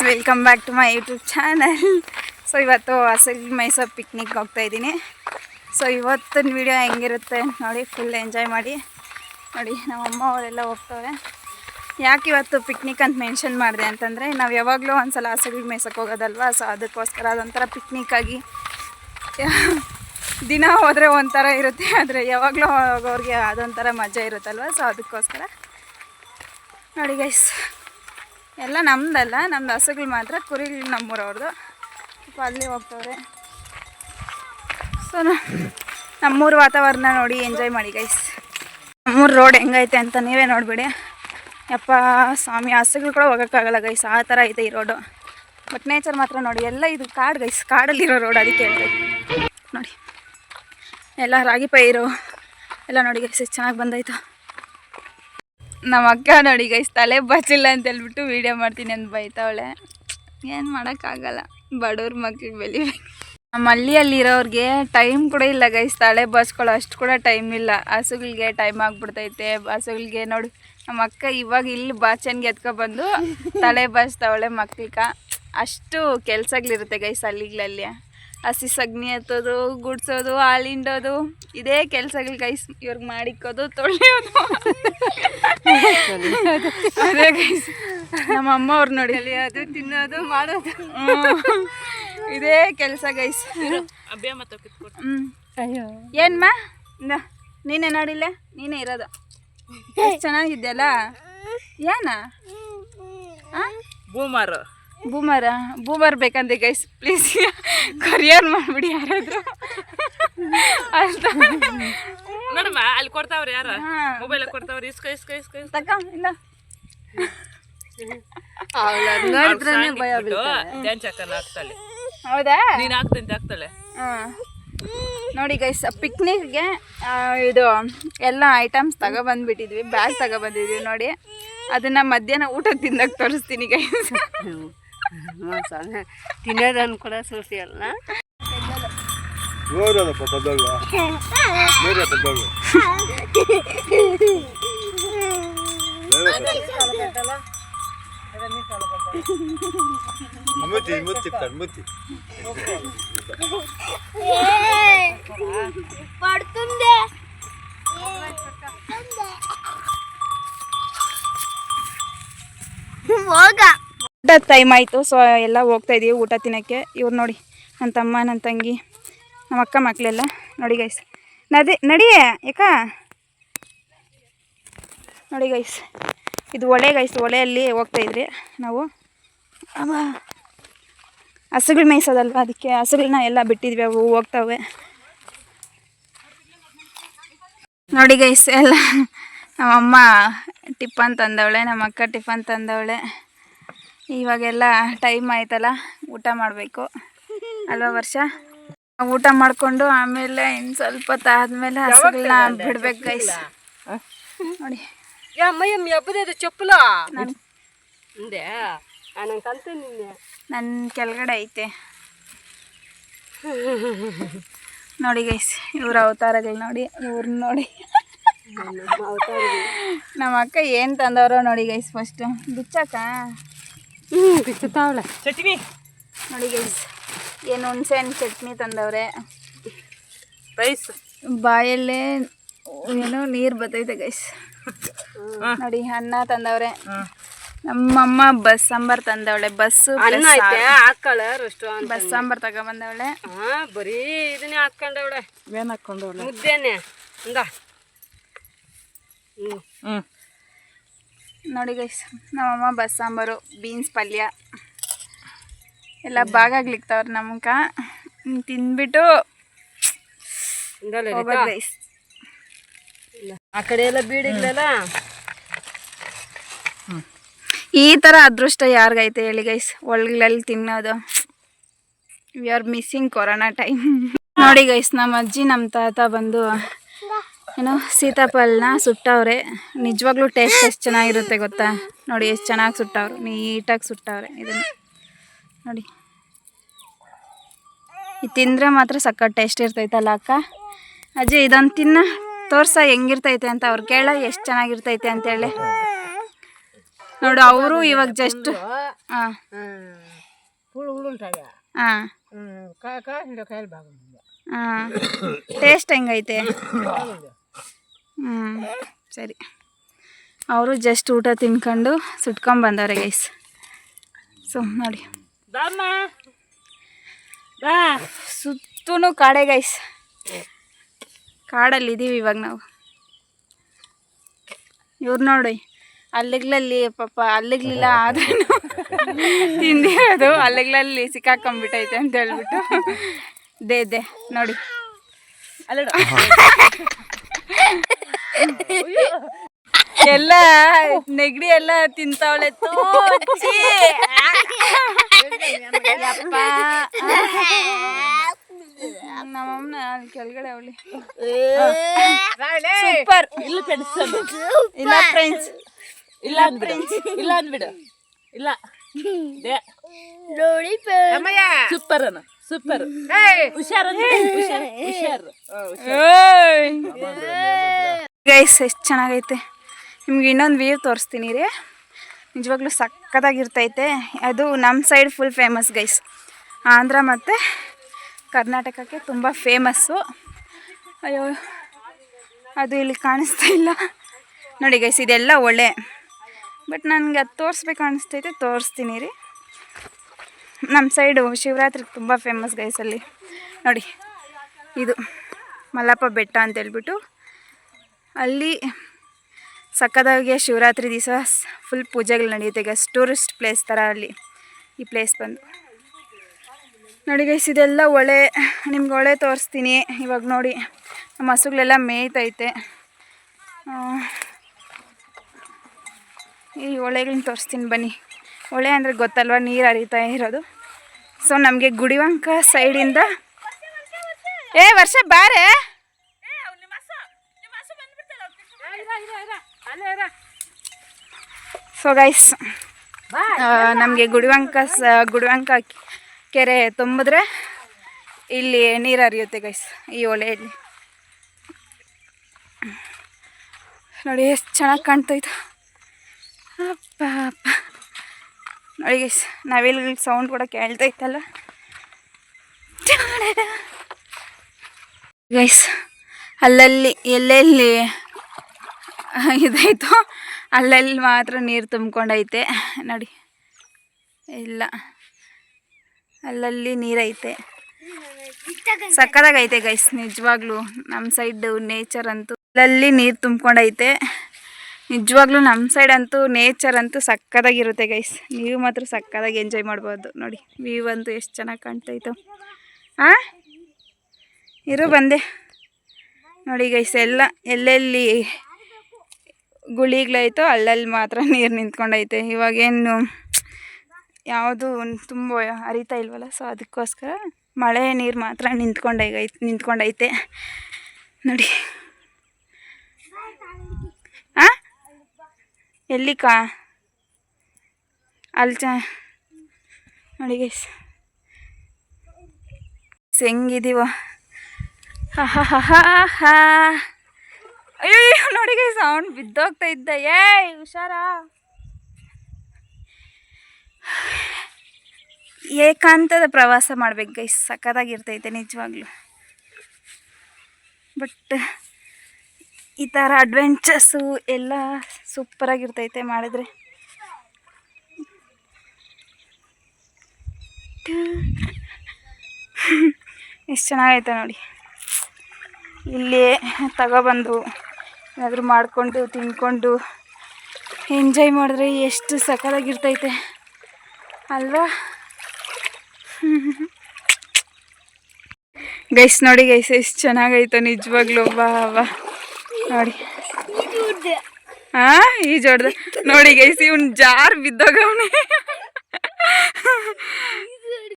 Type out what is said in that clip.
Welcome back to my YouTube channel. So ಇವತ್ತು ಹಸುಗಳು Mysuru picnic ಹೋಗ್ತಾ ಇದ್ದೀನಿ. ಸೊ ಇವತ್ತಿನ ವಿಡಿಯೋ ಹೆಂಗಿರುತ್ತೆ ನೋಡಿ, ಫುಲ್ ಎಂಜಾಯ್ ಮಾಡಿ ನೋಡಿ. ನಮ್ಮಮ್ಮ ಅವರೆಲ್ಲ ಹೋಗ್ತವ್ರೆ. ಯಾಕೆ ಇವತ್ತು ಪಿಕ್ನಿಕ್ ಅಂತ ಮೆನ್ಷನ್ ಮಾಡಿದೆ ಅಂತಂದರೆ, ನಾವು ಯಾವಾಗಲೂ ಒಂದು ಸಲ ಹಸುಗಳು ಮೇಯ್ಸೋಕೆ ಹೋಗೋದಲ್ವ. ಸೊ ಅದಕ್ಕೋಸ್ಕರ ಅದೊಂಥರ ಪಿಕ್ನಿಕ್ಕಾಗಿ ದಿನ ಹೋದರೆ ಒಂಥರ ಇರುತ್ತೆ, ಆದರೆ ಯಾವಾಗಲೂ ಹೋಗೋರಿಗೆ ಅದೊಂಥರ ಮಜಾ ಇರುತ್ತಲ್ವ. ಸೊ ಅದಕ್ಕೋಸ್ಕರ ನೋಡಿ ಗೈಸ್, ಎಲ್ಲ ನಮ್ಮದಲ್ಲ, ನಮ್ಮದು ಹಸುಗಳು ಮಾತ್ರ. ಕುರಿಗಳು ನಮ್ಮೂರವ್ರದ್ದು. ಸ್ವಲ್ಪ ಅಲ್ಲಿ ಹೋಗ್ತವ್ರೆ. ಸೊ ನಮ್ಮೂರು ವಾತಾವರಣ ನೋಡಿ ಎಂಜಾಯ್ ಮಾಡಿ ಗೈಸ್. ನಮ್ಮೂರು ರೋಡ್ ಹೆಂಗೈತೆ ಅಂತ ನೀವೇ ನೋಡಿಬಿಡಿ. ಯಪ್ಪ ಸ್ವಾಮಿ, ಹಸುಗಳು ಕೂಡ ಹೋಗೋಕ್ಕಾಗಲ್ಲ ಗೈಸ್, ಆ ಥರ ಐತೆ ಈ ರೋಡು. ಬಟ್ ನೇಚರ್ ಮಾತ್ರ ನೋಡಿ, ಎಲ್ಲ ಇದು ಕಾಡು ಗೈಸ್, ಕಾಡಲ್ಲಿರೋ ರೋಡ್. ಅದಕ್ಕೆ ಹೇಳ್ತೈತೆ ನೋಡಿ, ಎಲ್ಲ ರಾಗಿ ಪೈರು ಎಲ್ಲ ನೋಡಿ ಗೈಸ್, ಚೆನ್ನಾಗಿ ಬಂದಾಯಿತು. ನಮ್ಮ ಅಕ್ಕ ನೋಡಿ ಗೈಸ್, ತಲೆ ಬಚ್ಚಿಲ್ಲ ಅಂತ ಹೇಳ್ಬಿಟ್ಟು ವೀಡಿಯೋ ಮಾಡ್ತೀನಿ ಅಂತ ಬೈತಾವಳೆ. ಏನು ಮಾಡೋಕ್ಕಾಗಲ್ಲ, ಬಡವ್ರ ಮಕ್ಳಿಗೆ ಬೆಳಿಬೇಕು. ನಮ್ಮ ಹಳ್ಳಿಯಲ್ಲಿರೋರಿಗೆ ಟೈಮ್ ಕೂಡ ಇಲ್ಲ ಗೈಸ್, ತಲೆ ಬಚ್ಕೊಳ್ಳೋ ಅಷ್ಟು ಕೂಡ ಟೈಮ್ ಇಲ್ಲ. ಹಸುಗಳಿಗೆ ಟೈಮ್ ಆಗಿಬಿಡ್ತೈತೆ. ಹಸುಗಳಿಗೆ ನೋಡಿ, ನಮ್ಮ ಅಕ್ಕ ಇವಾಗ ಇಲ್ಲಿ ಬಾಚನ್ಗೆ ಎತ್ಕೊಬಂದು ತಲೆ ಬಚ್ತಾವಳೆ ಮಕ್ಳಿಗೆ. ಅಷ್ಟು ಕೆಲ್ಸಗಳಿರುತ್ತೆ ಗೈಸ್ ಹಳ್ಳಿಗಳಲ್ಲಿ. ಹಸಿ ಸಗಣಿ ಎತ್ತೋದು, ಗುಡ್ಸೋದು, ಹಾಲಿಂಡೋದು, ಇದೇ ಕೆಲಸಗಳು ಗೈಸ್. ಇವ್ರಿಗೆ ಮಾಡಿಕ್ಕೋದು, ತೊಳೆಯೋದು, ಅದೇ ಗೈಸ್. ನಮ್ಮ ಅಮ್ಮ ಅವ್ರು ನೋಡಿ, ಕಲಿಯೋದು, ತಿನ್ನೋದು, ಮಾಡೋದು, ಇದೇ ಕೆಲಸ ಗೈಸ್. ಏನ್ಮ ನೀನೇ ನೋಡಿಲ್ಲ, ನೀನೇ ಇರೋದು. ಚೆನ್ನಾಗಿದ್ಯಲ್ಲ. ಏನ ಬೂಮರ್ ಬೇಕಂತೆ ಗೈಸ್, ಪ್ಲೀಸ್ ಕೊರಿಯರ್ ಮಾಡಿಬಿಡಿ ಯಾರಾದರೂ. ನೋಡಮ್ಮ, ಅಲ್ಲಿ ಕೊಡ್ತಾವ್ರಿ, ಯಾರ ಮೊಬೈಲ್ ಕೊಡ್ತಾವ್ರಿ, ತಕ ಇಲ್ಲ. ಹೌದಾ, ನೀನ್ ಆಗ್ತಂತ ಆಗ್ತಾಳೆ. ನೋಡಿ ಗೈಸ್, ಪಿಕ್ನಿಕ್ಗೆ ಇದು ಎಲ್ಲ ಐಟಮ್ಸ್ ತಗೊಬಂದ್ಬಿಟ್ಟಿದ್ವಿ, ಬ್ಯಾಗ್ ತಗೊಬಂದಿದ್ವಿ ನೋಡಿ. ಅದನ್ನ ಮಧ್ಯಾಹ್ನ ಊಟಕ್ಕೆ ತಿನ್ನಕ್ಕೆ ತೋರಿಸ್ತೀನಿ ಗೈಸ್. ತಿನ್ನೋದನ್ನು ಕೂಡ ಸೂಸಿ ಅಲ್ಲ. ಊಟದ ಟೈಮ್ ಆಯಿತು. ಸೊ ಎಲ್ಲ ಹೋಗ್ತಾ ಇದೀವಿ ಊಟ ತಿನ್ನೋಕ್ಕೆ. ಇವ್ರು ನೋಡಿ, ನನ್ನ ತಮ್ಮ, ನನ್ನ ತಂಗಿ, ನಮ್ಮ ಅಕ್ಕ ಮಕ್ಕಳೆಲ್ಲ ನೋಡಿ ಗೈಸ್. ನಡಿಯೇ ಯಾಕ ನೋಡಿ ಗೈಸ್, ಇದು ಒಳೆ ಗೈಸ್. ಒಳೆಯಲ್ಲಿ ಹೋಗ್ತಾಯಿದ್ರಿ ನಾವು. ಅವ ಹಸುಗಳು ಮೇಯ್ಸೋದಲ್ವ, ಅದಕ್ಕೆ ಹಸುಗಳನ್ನ ಎಲ್ಲ ಬಿಟ್ಟಿದ್ವಿ, ಅವು ಹೋಗ್ತಾವೆ ನೋಡಿ ಗೈಸ್. ಎಲ್ಲ ನಮ್ಮಮ್ಮ ಟಿಫನ್ ತಂದವಳೆ, ನಮ್ಮ ಅಕ್ಕ ಟಿಫನ್ ತಂದವಳೆ. ಇವಾಗೆಲ್ಲ ಟೈಮ್ ಆಯ್ತಲ್ಲ, ಊಟ ಮಾಡಬೇಕು ಅಲ್ವಾ ವರ್ಷ. ಊಟ ಮಾಡಿಕೊಂಡು ಆಮೇಲೆ ಇನ್ನು ಸ್ವಲ್ಪ ಹೊತ್ತಾದ್ಮೇಲೆ ಹಸುಗಳನ್ನ ಬಿಡ್ಬೇಕು ಗೈಸ್. ನೋಡಿ ಹಬ್ಬದ ಚಪ್ಪಲ ನನ್ನ ಕೆಳಗಡೆ ಐತೆ ನೋಡಿ ಗೈಸ್. ಇವ್ರ ಅವತಾರಗಳು ನೋಡಿ, ಇವ್ರನ್ನ ನೋಡಿ. ನಮ್ಮ ಅಕ್ಕ ಏನು ತಂದವ್ರೋ ನೋಡಿ ಗೈಸ್. ಫಸ್ಟು ಬಿಚ್ಚಾಕ ಬಿಚ್ಚುತ್ತಾವಳೆ ಚಟ್ನಿ ನೋಡಿ ಗೈಸ್, ಏನು ಹುಣಸೆ ಹಣ್ಣು ಚಟ್ನಿ ತಂದವ್ರೆ. ರೈಸ್ ಬಾಯಲ್ಲೇ ಏನೋ ನೀರು ಬರ್ತೈತೆ ಗೈಸ್. ನೋಡಿ ಅನ್ನ ತಂದವ್ರೆ. ನಮ್ಮಮ್ಮ ಬಸ್ ಸಾಂಬಾರು ತಂದವಳೆ. ಬಸ್ ಸಾಂಬಾರು ತಗೊಬಂದವಳೆ. ಬರೀ ಇದನ್ನೇ ಹಾಕೊಂಡವಳೆ. ಏನ್ ಹಾಕೊಂಡವಳೆ? ಮುದ್ದೆನೆ ನೋಡಿ ಗೈಸ್, ನಮ್ಮಮ್ಮ ಬಸ್ ಸಾಂಬಾರು, ಬೀನ್ಸ್ ಪಲ್ಯ ಎಲ್ಲ ಬಾಗಾಗ್ಲಿಕ್ತವ್ರು ನಮ್ಕ. ತಿಂದ್ಬಿಟ್ಟು ಹೋಗೋದು ಗೈಸ್. ಆ ಕಡೆ ಎಲ್ಲ ಬೀಡಿಗಳೆಲ್ಲ. ಈ ಥರ ಅದೃಷ್ಟ ಯಾರಿಗೈತೆ ಹೇಳಿ ಗೈಸ್, ಒಳಗಳಲ್ಲಿ ತಿನ್ನೋದು. We are missing corona time. ನೋಡಿ ಗೈಸ್, ನಮ್ಮ ಅಜ್ಜಿ ನಮ್ಮ ತಾತ ಬಂದು ಏನೋ ಸೀತಾಫಲನ ಸುಟ್ಟವ್ರೆ. ನಿಜವಾಗ್ಲೂ ಟೇಸ್ಟ್ ಎಷ್ಟು ಚೆನ್ನಾಗಿರುತ್ತೆ ಗೊತ್ತಾ. ನೋಡಿ ಎಷ್ಟು ಚೆನ್ನಾಗಿ ಸುಟ್ಟವ್ರು, ನೀಟಾಗಿ ಸುಟ್ಟವ್ರೆ. ಇದನ್ನು ನೋಡಿ, ಇದು ತಿಂದರೆ ಮಾತ್ರ ಸಖತ್ ಟೇಸ್ಟ್ ಇರ್ತೈತಲ್ಲ ಅಕ್ಕ. ಅಜ್ಜಿ ಇದೊಂದು ತಿನ್ನ ತೋರ್ಸ ಹೆಂಗಿರ್ತೈತೆ ಅಂತ. ಅವ್ರು ಕೇಳ ಎಷ್ಟು ಚೆನ್ನಾಗಿರ್ತೈತೆ ಅಂತೇಳಿ. ನೋಡು ಅವರು ಇವಾಗ ಜಸ್ಟ್ ಹಾಂ ಹಾಂ ಹಾಂ ಟೇಸ್ಟ್ ಹೆಂಗೈತೆ? ಸರಿ. ಅವರು ಜಸ್ಟ್ ಊಟ ತಿನ್ಕೊಂಡು ಸುಟ್ಕೊಂಬಂದವ್ರೆ ಗೈಸ್. ಸೊ ನೋಡಿ ಸುತ್ತೂ ಕಾಡೆ ಗೈಸ್. ಕಾಡಲ್ಲಿದ್ದೀವಿ ಇವಾಗ ನಾವು. ಇವ್ರು ನೋಡಿ ಅಲ್ಲಿಗ್ಲಲ್ಲಿ ಪಾಪ ಅಲ್ಲಿಗ್ಲಿಲ್ಲ ಆದ್ರೂ ತಿಂದಿರೋದು ಅಲ್ಲಿಗ್ಲಲ್ಲಿ ಸಿಕ್ಕಾಕೊಂಡ್ಬಿಟ್ಟೈತೆ ಅಂತ ಹೇಳ್ಬಿಟ್ಟು ದೇ ನೋಡಿ ಅಲ್ಲ ಎಲ್ಲ ನೆಗಡಿ ಎಲ್ಲ ತಿಂತಾವಳೆ ನಮ್ಮಮ್ಮನ ಅಲ್ಲಿ ಕೆಳಗಡೆ ಅವಳಿ ಸೂಪರ್. ಇಲ್ಲ ಫ್ರೆಂಡ್ಸ್ ಇಲ್ಲ ಅಂದ್ಬಿಡು ಇಲ್ಲ ಸೂಪರ್ ಅನ್ನ ಸೂಪರ್ ಹುಷಾರ್ ಗೈಸ್ ಎಷ್ಟು ಚೆನ್ನಾಗೈತೆ. ನಿಮ್ಗೆ ಇನ್ನೊಂದು ವ್ಯೂ ತೋರಿಸ್ತೀನಿ ರೀ. ನಿಜವಾಗ್ಲೂ ಸಕ್ಕತ್ತಾಗಿರ್ತೈತೆ. ಅದು ನಮ್ಮ side full famous guys. Andhra ಮತ್ತು ಕರ್ನಾಟಕಕ್ಕೆ ತುಂಬ ಫೇಮಸ್ಸು. ಅಯ್ಯೋ ಅದು ಇಲ್ಲಿ ಕಾಣಿಸ್ತಾ ಇಲ್ಲ ನೋಡಿ ಗೈಸ್. ಇದೆಲ್ಲ ಒಳ್ಳೆ ಬಟ್ ನನಗೆ ಅದು ತೋರಿಸ್ಬೇಕು ಅನಿಸ್ತೈತೆ, ತೋರಿಸ್ತೀನಿ ರೀ. ನಮ್ಮ ಸೈಡು ಶಿವರಾತ್ರಿಗೆ ತುಂಬ ಫೇಮಸ್ ಗೈಸ್. ಅಲ್ಲಿ ನೋಡಿ ಇದು ಮಲ್ಲಪ್ಪ ಬೆಟ್ಟ ಅಂತೇಳ್ಬಿಟ್ಟು ಅಲ್ಲಿ ಸಕ್ಕದಾಗಿ ಶಿವರಾತ್ರಿ ದಿವಸ ಫುಲ್ ಪೂಜೆಗಳು ನಡೆಯುತ್ತೆ ಗೈಸ್. ಟೂರಿಸ್ಟ್ ಪ್ಲೇಸ್ ಥರ ಅಲ್ಲಿ ಈ ಪ್ಲೇಸ್ ಬಂದು ನೋಡಿ ಗೈಸ್. ಇದೆಲ್ಲ ಹೊಳೆ, ನಿಮ್ಗೆ ಹೊಳೆ ತೋರಿಸ್ತೀನಿ ಇವಾಗ. ನೋಡಿ ನಮ್ಮ ಹಸುಗಳೆಲ್ಲ ಮೇಯ್ತೈತೆ. ಈ ಹೊಳೆಗಳನ್ನ ತೋರಿಸ್ತೀನಿ ಬನ್ನಿ. ಹೊಳೆ ಅಂದರೆ ಗೊತ್ತಲ್ವ, ನೀರು ಹರಿತಾ ಇರೋದು. ಸೊ ನಮಗೆ ಗುಡಿವಂಕ ಸೈಡಿಂದ ವರ್ಷ ಬಾರೆ. ಸೊ ಗೈಸ್ ನಮಗೆ ಗುಡಿವಂಕ ಕೆರೆ ತುಂಬಿದ್ರೆ ಇಲ್ಲಿ ನೀರು ಹರಿಯುತ್ತೆ ಗೈಸ್ ಈ ಹೊಳೆಯಲ್ಲಿ. ನೋಡಿ ಎಷ್ಟು ಚೆನ್ನಾಗಿ ಕಾಣ್ತೈತೆ. ಅಪ್ಪ ಅಪ್ಪ ನೋಡಿ ಗೈಸ್, ನವಿಲು ಸೌಂಡ್ ಕೂಡ ಕೇಳ್ತೈತಲ್ಲ ಗೈಸ್. ಅಲ್ಲಲ್ಲಿ ಎಲ್ಲೆಲ್ಲಿ ಇದಾಯಿತು ಅಲ್ಲಲ್ಲಿ ಮಾತ್ರ ನೀರು ತುಂಬ್ಕೊಂಡೈತೆ ನೋಡಿ. ಇಲ್ಲ ಅಲ್ಲಲ್ಲಿ ನೀರೈತೆ, ಸಕ್ಕದಾಗೈತೆ ಗೈಸ್. ನಿಜವಾಗ್ಲೂ ನಮ್ಮ ಸೈಡ್ ನೇಚರ್ ಅಂತೂ ಅಲ್ಲಲ್ಲಿ ನೀರು ತುಂಬ್ಕೊಂಡೈತೆ. ನಿಜವಾಗ್ಲೂ ನಮ್ಮ ಸೈಡ್ ಅಂತೂ ನೇಚರ್ ಅಂತೂ ಸಕ್ಕದಾಗಿರುತ್ತೆ ಗೈಸ್. ನೀವು ಮಾತ್ರ ಸಕ್ಕದಾಗಿ ಎಂಜಾಯ್ ಮಾಡ್ಬೋದು ನೋಡಿ. ವ್ಯೂ ಅಂತೂ ಎಷ್ಟು ಚೆನ್ನಾಗಿ ಕಾಣ್ತೈತು. ಇರು ಬಂದೆ ನೋಡಿ ಗೈಸ್. ಎಲ್ಲ ಎಲ್ಲೆಲ್ಲಿ ಗುಳಿಗಳೈತೋ ಅಲ್ಲಲ್ಲಿ ಮಾತ್ರ ನೀರು ನಿಂತ್ಕೊಂಡೈತೆ. ಇವಾಗೇನು ಯಾವುದು ತುಂಬ ಹರಿತಾ ಇಲ್ವಲ್ಲ, ಸೊ ಅದಕ್ಕೋಸ್ಕರ ಮಳೆ ನೀರು ಮಾತ್ರ ನಿಂತ್ಕೊಂಡೈತೆ ನೋಡಿ. ಎಲ್ಲಿ ಅಲ್ಲಿ ನೋಡಿ ಗೈಸ್ ಹೆಂಗಿದೀವ. ಹಾ ಅಯ್ಯೋ ನೋಡಿ ಗೈಸ್, ಸೌಂಡ್ ಬಿದ್ದೋಗ್ತಾ ಇದ್ದ. ಹುಷಾರಾ. ಏಕಾಂತದ ಪ್ರವಾಸ ಮಾಡ್ಬೇಕು ಗೈಸ್, ಸಕ್ಕತ್ತಾಗಿರ್ತೈತೆ ನಿಜವಾಗ್ಲೂ. ಬಟ್ ಈ ಥರ ಅಡ್ವೆಂಚರ್ಸು ಎಲ್ಲ ಸೂಪರಾಗಿರ್ತೈತೆ ಮಾಡಿದ್ರೆ. ಎಷ್ಟು ಚೆನ್ನಾಗೈತೆ ನೋಡಿ. ಇಲ್ಲಿ ತಗೊಬಂದು ಏನಾದರೂ ಮಾಡಿಕೊಂಡು ತಿನ್ಕೊಂಡು ಎಂಜಾಯ್ ಮಾಡಿದ್ರೆ ಎಷ್ಟು ಸಕ್ಕತ್ತಾಗಿರ್ತೈತೆ ಅಲ್ವಾ ಗೈಸ್. ನೋಡಿ ಗೈಸ್ ಎಷ್ಟು ಚೆನ್ನಾಗೈತೆ ನಿಜವಾಗ್ಲೂ. ಬಾ ನೋಡಿ ಈಜೋಡ್ದೆ ನೋಡಿ ಗೈಸ್. ಇವ್ನು ಜಾರ್ ಬಿದ್ದೋಗವನೆ.